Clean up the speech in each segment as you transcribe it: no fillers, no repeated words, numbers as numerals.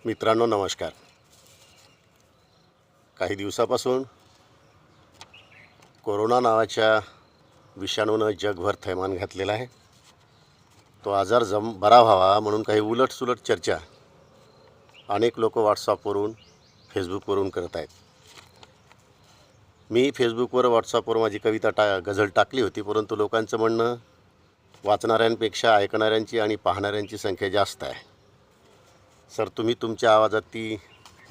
मित्रांनो नमस्कार. काही दिवसापासून कोरोना नावाच्या विषाणूनं जगभर थैमान घातलेला आहे. तो आजार बरा व्हावा म्हणून काही उलटसुलट चर्चा अनेक लोक व्हॉट्सअपवरून फेसबुकवरून करत आहेत. मी फेसबुकवर व्हॉट्सअपवर माझी कविता गझल टाकली होती, परंतु लोकांचं म्हणणं वाचणाऱ्यांपेक्षा ऐकणाऱ्यांची आणि पाहणाऱ्यांची संख्या जास्त आहे. सर, तुम्ही तुमच्या आवाजात ती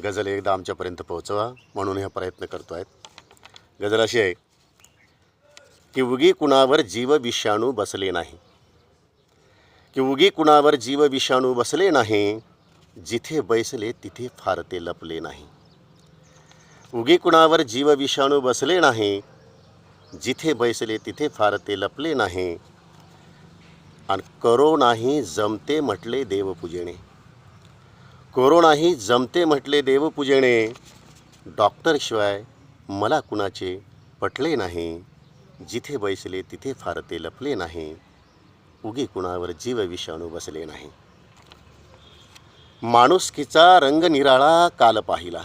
गझल एकदा आमच्यापर्यंत पोहोचवा म्हणून हा प्रयत्न करतो आहे. गझल अशी आहे की उगी कुणावर जीव विषाणू बसले नाही, की उगी कुणावर जीव विषाणू बसले नाही, जिथे बैसले तिथे फार ते लपले नाही. उगी कुणावर जीव विषाणू बसले नाही, जिथे बैसले तिथे फार ते लपले नाही. आणि करोनाही जमते म्हटले देवपूजणे, कोरोनाही जमते म्हटले देवपूजणे. डॉक्टरशिवाय मला कुणाचे पटले नाही, जिथे बैसले तिथे फार ते लपले नाही. उगी कुणावर जीव विषाणू बसले नाही. माणुसकीचा रंग निराळा काल पाहिला,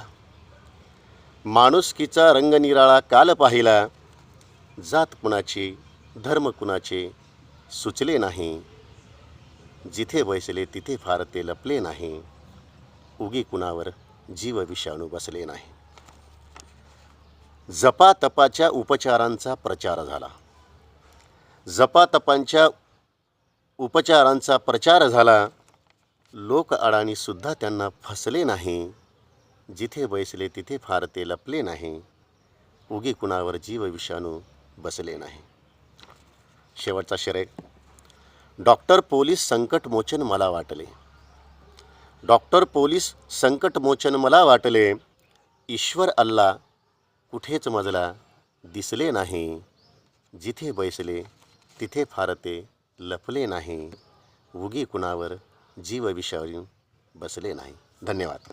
माणुसकीचा रंग निराळा काल पाहिला. जात कुणाची धर्म कुणाचे सुचले नाही, जिथे बैसले तिथे फार ते लपले नाही. उगी कुणावर जीव विषाणू बसले नाही. जपातपाच्या उपचारांचा प्रचार झाला, जपातपांच्या उपचारांचा प्रचार झाला. लोक अडाणीसुद्धा त्यांना फसले नाही, जिथे बैसले तिथे फार ते लपले नाही. उगी कुणावर जीव विषाणू बसले नाही. शेवटचा शेर आहे. डॉक्टर पोलीस संकटमोचन मला वाटले, डॉक्टर पोलीस संकटमोचन मला वाटले. ईश्वर अल्ला कुठेच मजला दिसले नाही, जिथे बैसले तिथे फार ते लपले नाही. उगी कुणावर जीव विषाणू बसले नाही. धन्यवाद.